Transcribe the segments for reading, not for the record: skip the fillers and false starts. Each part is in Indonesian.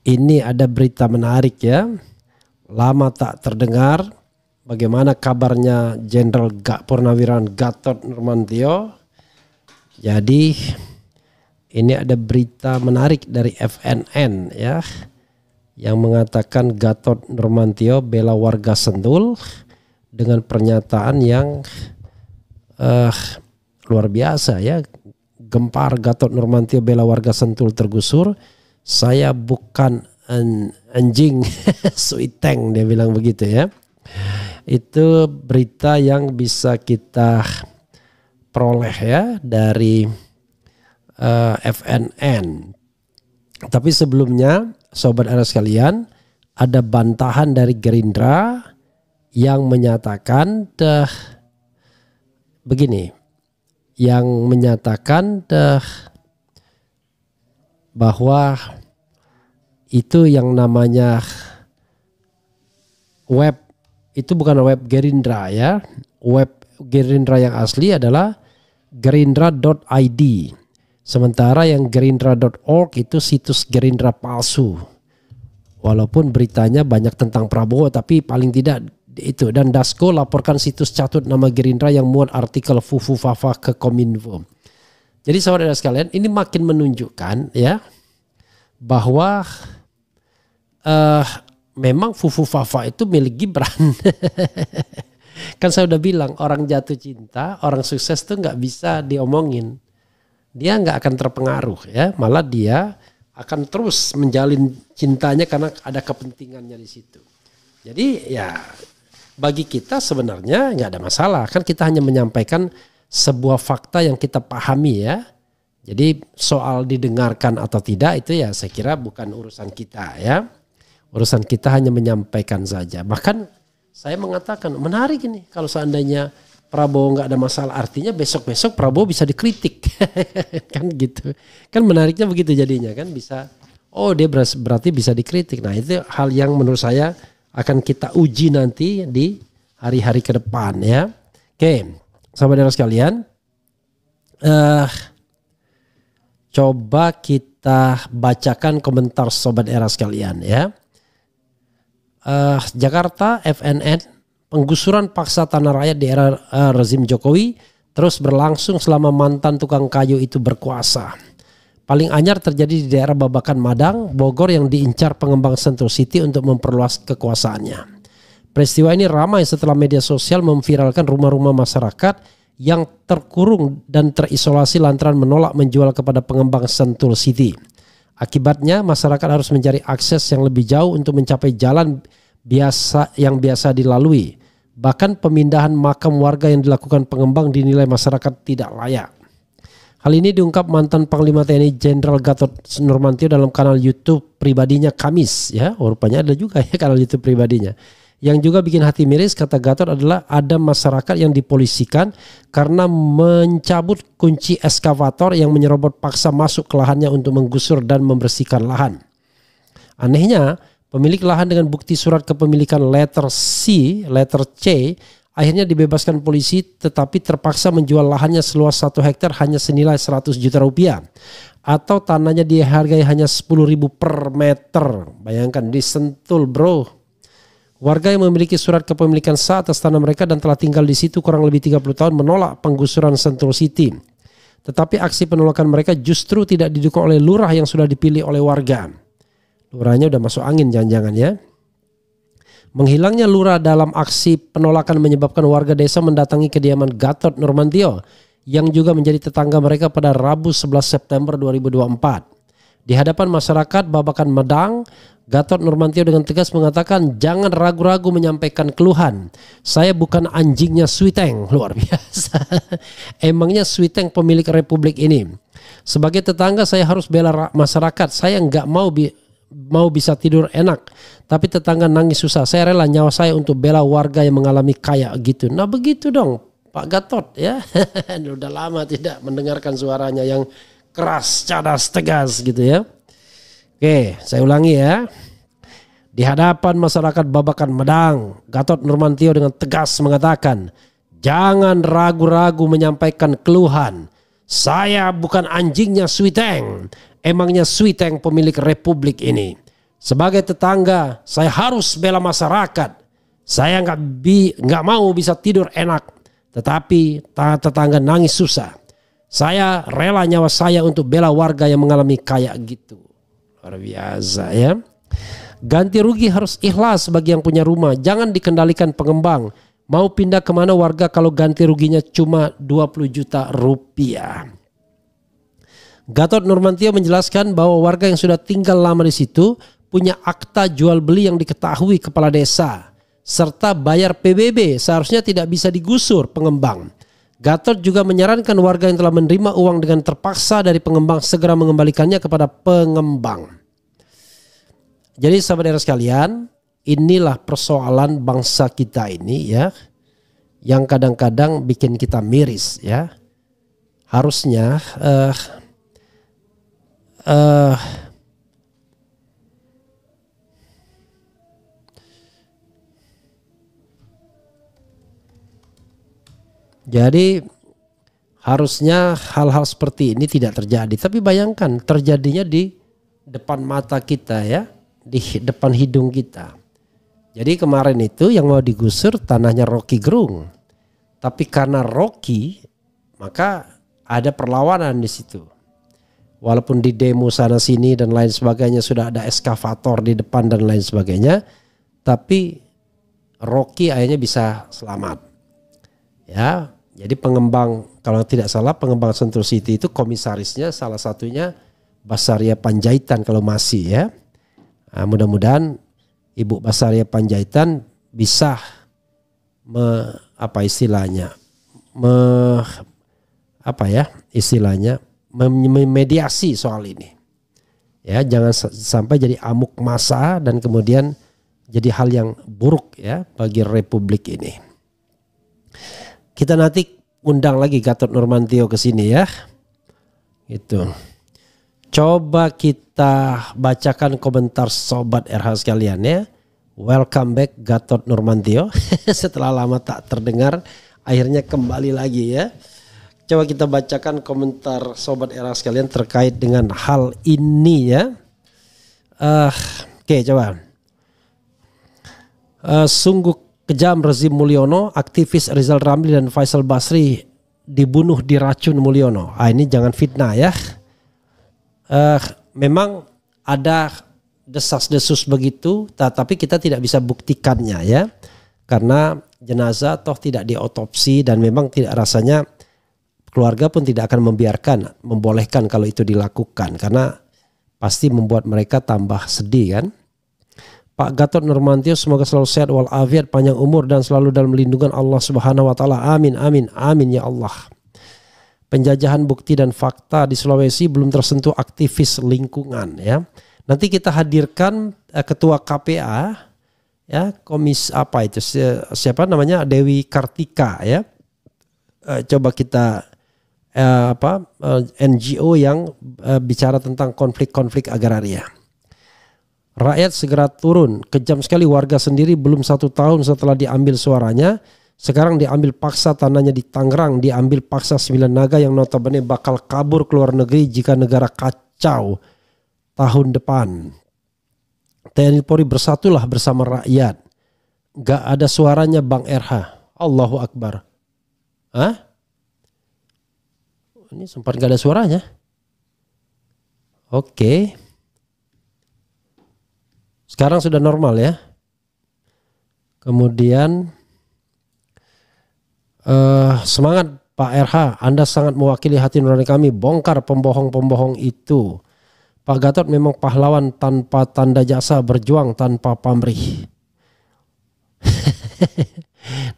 Ini ada berita menarik ya. Lama tak terdengar. Bagaimana kabarnya Jenderal Purnawirawan Gatot Nurmantio. Jadi ini ada berita menarik dari FNN ya, yang mengatakan Gatot Nurmantio bela warga Sentul dengan pernyataan yang luar biasa ya. Gempar, Gatot Nurmantio bela warga Sentul tergusur. Saya bukan anjing suiteng, dia bilang begitu ya. Itu berita yang bisa kita peroleh ya dari FNN. Tapi sebelumnya Sobat Era sekalian, ada bantahan dari Gerindra yang menyatakan begini, yang menyatakan bahwa itu yang namanya web, itu bukan web Gerindra ya. Web Gerindra yang asli adalah gerindra.id. Sementara yang gerindra.org itu situs Gerindra palsu. Walaupun beritanya banyak tentang Prabowo, tapi paling tidak itu. Dan Dasko laporkan situs catut nama Gerindra yang muat artikel Fufu Fafa ke Kominfo. Jadi saudara sekalian, ini makin menunjukkan ya bahwa memang Fufu Fafa itu milik Gibran. Kan saya udah bilang, orang jatuh cinta, orang sukses tuh nggak bisa diomongin. Dia nggak akan terpengaruh ya, malah dia akan terus menjalin cintanya karena ada kepentingannya di situ. Jadi ya bagi kita sebenarnya nggak ada masalah, kan kita hanya menyampaikan sebuah fakta yang kita pahami ya. Jadi soal didengarkan atau tidak itu ya saya kira bukan urusan kita ya. Urusan kita hanya menyampaikan saja. Bahkan saya mengatakan menarik ini kalau seandainya Prabowo nggak ada masalah, artinya besok-besok Prabowo bisa dikritik. Kan gitu. Kan menariknya begitu jadinya kan, bisa, oh dia berarti bisa dikritik. Nah itu hal yang menurut saya akan kita uji nanti di hari-hari ke depan ya. Oke, sahabat sekalian, coba kita bacakan komentar Sobat Era sekalian ya. Jakarta, FNN, penggusuran paksa tanah rakyat di era rezim Jokowi terus berlangsung selama mantan tukang kayu itu berkuasa. Paling anyar terjadi di daerah Babakan Madang, Bogor yang diincar pengembang Sentul City untuk memperluas kekuasaannya. Peristiwa ini ramai setelah media sosial memviralkan rumah-rumah masyarakat yang terkurung dan terisolasi lantaran menolak menjual kepada pengembang Sentul City. Akibatnya masyarakat harus mencari akses yang lebih jauh untuk mencapai jalan yang biasa dilalui. Bahkan pemindahan makam warga yang dilakukan pengembang dinilai masyarakat tidak layak. Hal ini diungkap mantan Panglima TNI Jenderal Gatot Nurmantio dalam kanal YouTube pribadinya Kamis ya. Rupanya ada juga ya kanal YouTube pribadinya. Yang juga bikin hati miris, kata Gatot, adalah ada masyarakat yang dipolisikan karena mencabut kunci eskavator yang menyerobot paksa masuk ke lahannya untuk menggusur dan membersihkan lahan. Anehnya, pemilik lahan dengan bukti surat kepemilikan letter C akhirnya dibebaskan polisi, tetapi terpaksa menjual lahannya seluas 1 hektar hanya senilai 100 juta rupiah. Atau tanahnya dihargai hanya 10.000 per meter. Bayangkan di Sentul bro. Warga yang memiliki surat kepemilikan sah atas tanah mereka dan telah tinggal di situ kurang lebih 30 tahun menolak penggusuran Sentul City. Tetapi aksi penolakan mereka justru tidak didukung oleh lurah yang sudah dipilih oleh warga. Lurahnya udah masuk angin jangan-jangan ya. Menghilangnya lurah dalam aksi penolakan menyebabkan warga desa mendatangi kediaman Gatot Nurmantio yang juga menjadi tetangga mereka pada Rabu 11 September 2024. Di hadapan masyarakat Babakan Madang, Gatot Nurmantio dengan tegas mengatakan, jangan ragu-ragu menyampaikan keluhan. Saya bukan anjingnya Suiteng. Luar biasa. Emangnya Suiteng pemilik republik ini? Sebagai tetangga saya harus bela masyarakat. Saya nggak mau bisa tidur enak, tapi tetangga nangis susah. Saya rela nyawa saya untuk bela warga yang mengalami kayak gitu. Nah begitu dong Pak Gatot ya. Udah lama tidak mendengarkan suaranya yang keras, cadas, tegas gitu ya. Oke, saya ulangi ya. Di hadapan masyarakat Babakan Madang, Gatot Nurmantio dengan tegas mengatakan, jangan ragu-ragu menyampaikan keluhan. Saya bukan anjingnya Suiteng. Emangnya Suiteng pemilik republik ini? Sebagai tetangga, saya harus bela masyarakat. Saya nggak mau bisa tidur enak, tetapi tetangga nangis susah. Saya rela nyawa saya untuk bela warga yang mengalami kayak gitu. Luar biasa ya. Ganti rugi harus ikhlas bagi yang punya rumah. Jangan dikendalikan pengembang. Mau pindah kemana warga kalau ganti ruginya cuma 20 juta rupiah. Gatot Nurmantio menjelaskan bahwa warga yang sudah tinggal lama di situ punya akta jual beli yang diketahui kepala desa. Serta bayar PBB seharusnya tidak bisa digusur pengembang. Gatot juga menyarankan warga yang telah menerima uang dengan terpaksa dari pengembang segera mengembalikannya kepada pengembang. Jadi sahabat daerah sekalian, inilah persoalan bangsa kita ini ya, yang kadang-kadang bikin kita miris ya. Harusnya jadi harusnya hal-hal seperti ini tidak terjadi. Tapi bayangkan terjadinya di depan mata kita ya, di depan hidung kita. Jadi kemarin itu yang mau digusur tanahnya Rocky Gerung. Tapi karena Rocky, maka ada perlawanan di situ. Walaupun di demo sana sini dan lain sebagainya sudah ada eskavator di depan dan lain sebagainya. Tapi Rocky akhirnya bisa selamat. Ya. Jadi pengembang, kalau tidak salah pengembang Sentul City itu komisarisnya salah satunya Basaria Panjaitan kalau masih ya. Nah, mudah-mudahan Ibu Basaria Panjaitan bisa memediasi soal ini. Ya, jangan sampai jadi amuk massa dan kemudian jadi hal yang buruk ya bagi republik ini. Kita nanti undang lagi Gatot Nurmantio ke sini ya. Gitu. Coba kita bacakan komentar sobat RH sekalian ya. Welcome back Gatot Nurmantio. Setelah lama tak terdengar, akhirnya kembali lagi ya. Coba kita bacakan komentar sobat RH sekalian terkait dengan hal ini ya. Oke, coba. Sungguh kejam rezim Mulyono, aktivis Rizal Ramli dan Faisal Basri dibunuh diracun Mulyono. Ini jangan fitnah ya. Memang ada desas-desus begitu, tapi kita tidak bisa buktikannya ya. Karena jenazah toh tidak diotopsi dan memang tidak, rasanya keluarga pun tidak akan membolehkan kalau itu dilakukan. Karena pasti membuat mereka tambah sedih kan. Pak Gatot Nurmantio semoga selalu sehat walafiat, panjang umur dan selalu dalam lindungan Allah Subhanahu wa taala. Amin amin amin ya Allah. Penjajahan bukti dan fakta di Sulawesi belum tersentuh aktivis lingkungan ya. Nanti kita hadirkan ketua KPA ya, siapa namanya, Dewi Kartika ya. Coba kita NGO yang bicara tentang konflik-konflik agraria. Rakyat segera turun. Kejam sekali, warga sendiri belum 1 tahun setelah diambil suaranya. Sekarang diambil paksa tanahnya di Tangerang. Diambil paksa 9 naga yang notabene bakal kabur ke luar negeri jika negara kacau tahun depan. TNI Polri bersatulah bersama rakyat. Gak ada suaranya Bang RH. Allahu Akbar. Hah? Ini sempat gak ada suaranya. Oke. Sekarang sudah normal ya. Kemudian semangat Pak RH, Anda sangat mewakili hati nurani kami. Bongkar pembohong-pembohong itu. Pak Gatot memang pahlawan tanpa tanda jasa, berjuang tanpa pamrih.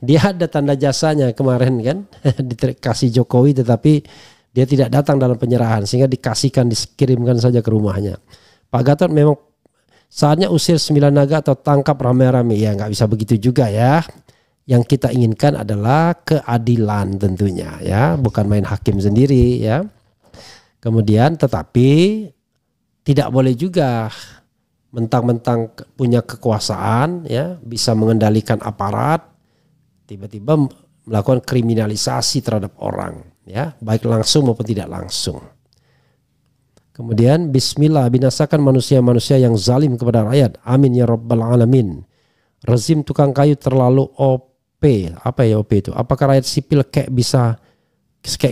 Dia ada tanda jasanya kemarin kan, dikasih Jokowi tetapi dia tidak datang dalam penyerahan sehingga dikirimkan saja ke rumahnya. Pak Gatot memang saatnya usir 9 naga atau tangkap rame-rame. Ya nggak bisa begitu juga ya. Yang kita inginkan adalah keadilan tentunya ya, bukan main hakim sendiri ya. Kemudian tetapi tidak boleh juga mentang-mentang punya kekuasaan ya, bisa mengendalikan aparat, tiba-tiba melakukan kriminalisasi terhadap orang ya, baik langsung maupun tidak langsung. Kemudian bismillah, binasakan manusia-manusia yang zalim kepada rakyat. Amin ya rabbal alamin. Rezim tukang kayu terlalu OP. Apa ya OP itu? Apakah rakyat sipil kayak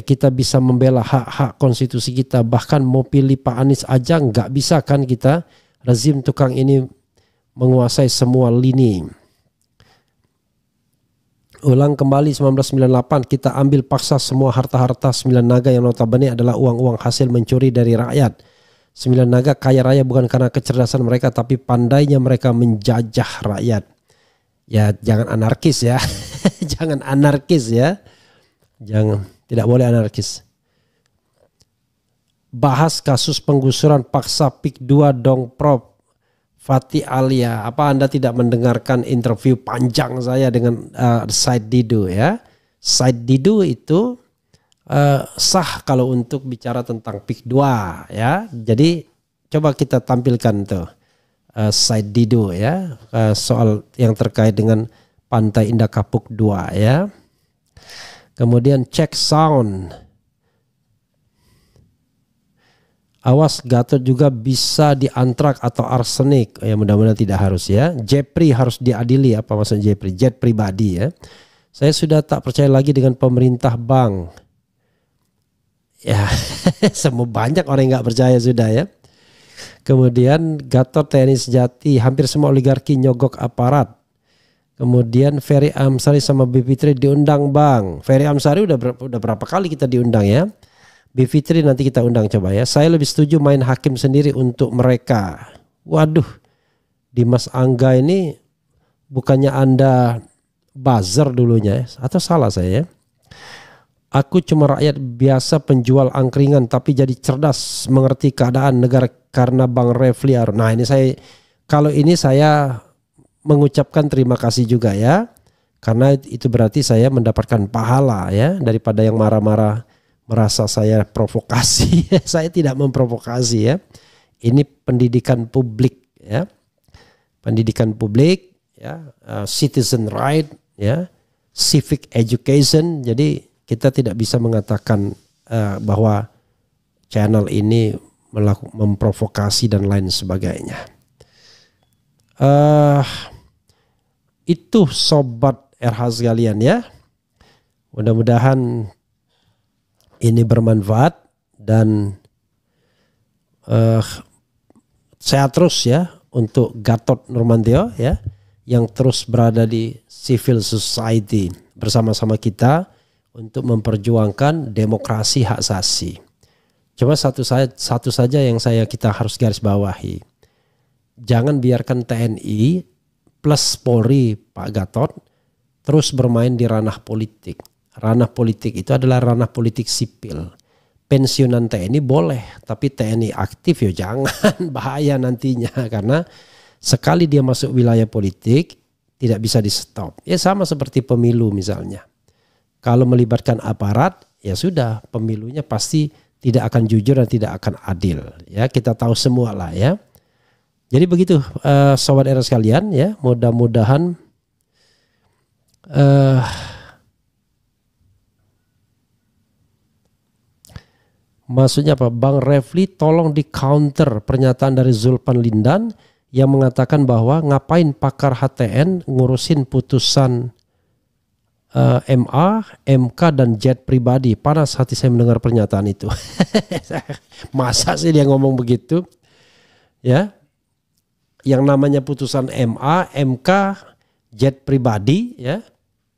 kita bisa membela hak-hak konstitusi kita, bahkan mau pilih Pak Anies aja nggak bisa kan kita? Rezim tukang ini menguasai semua lini. Ulang kembali 1998, kita ambil paksa semua harta-harta 9 naga yang notabene adalah uang-uang hasil mencuri dari rakyat. 9 naga kaya raya bukan karena kecerdasan mereka, tapi pandainya mereka menjajah rakyat. Ya jangan anarkis ya. Jangan anarkis ya. Jangan, tidak boleh anarkis. Bahas kasus penggusuran paksa PIK 2 dong Prof. Fatih Alia, apa Anda tidak mendengarkan interview panjang saya dengan Said Didu ya? Said Didu itu sah kalau untuk bicara tentang PIK 2 ya. Jadi coba kita tampilkan tuh Said Didu ya, soal yang terkait dengan Pantai Indah Kapuk 2 ya. Kemudian cek sound. Awas Gatot juga bisa diantrak atau arsenik. Ya mudah-mudahan tidak harus ya. Jepri harus diadili. Apa maksud Jepri? Jet pribadi ya. Saya sudah tak percaya lagi dengan pemerintah bang. Ya semua banyak orang yang gak percaya sudah ya. Kemudian Gatot TNI sejati. Hampir semua oligarki nyogok aparat. Kemudian Ferry Amsari sama Bivitri diundang bang. Ferry Amsari udah berapa kali kita diundang ya. Bivitri nanti kita undang coba ya. Saya lebih setuju main hakim sendiri untuk mereka. Waduh, Dimas Angga ini bukannya Anda buzzer dulunya ya? Atau salah saya ya? Aku cuma rakyat biasa penjual angkringan tapi jadi cerdas mengerti keadaan negara karena Bang Refli. Nah ini saya mengucapkan terima kasih juga ya. Karena itu berarti saya mendapatkan pahala ya. Daripada yang marah-marah merasa saya provokasi. Saya tidak memprovokasi ya. Ini pendidikan publik ya. Pendidikan publik ya, citizen right ya, civic education. Jadi kita tidak bisa mengatakan bahwa channel ini memprovokasi dan lain sebagainya. Itu sobat RH sekalian ya. Mudah-mudahan ini bermanfaat dan sehat terus ya untuk Gatot Nurmantio ya, yang terus berada di civil society bersama-sama kita untuk memperjuangkan demokrasi hak asasi. Cuma satu saja yang kita harus garis bawahi. Jangan biarkan TNI plus Polri Pak Gatot terus bermain di ranah politik. Ranah politik itu adalah ranah politik sipil. Pensiunan TNI boleh, tapi TNI aktif ya jangan, bahaya nantinya. Karena sekali dia masuk wilayah politik tidak bisa di stop. Ya sama seperti pemilu misalnya. Kalau melibatkan aparat ya sudah, pemilunya pasti tidak akan jujur dan tidak akan adil. Ya kita tahu semua lah ya. Jadi begitu sobat era sekalian ya, mudah-mudahan maksudnya apa? Bang Refli tolong di counter pernyataan dari Zulpan Lindan yang mengatakan bahwa ngapain pakar HTN ngurusin putusan MA, MK dan jet pribadi. Panas hati saya mendengar pernyataan itu. Masa sih dia ngomong begitu? Ya. Yang namanya putusan MA, MK, jet pribadi ya,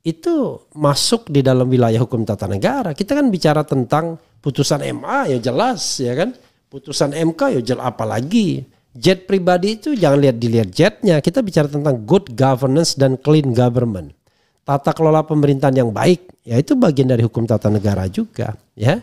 itu masuk di dalam wilayah hukum tata negara. Kita kan bicara tentang putusan MA ya jelas ya kan. Putusan MK ya jelas, apalagi jet pribadi itu jangan dilihat jetnya. Kita bicara tentang good governance dan clean government. Tata kelola pemerintahan yang baik ya itu bagian dari hukum tata negara juga ya.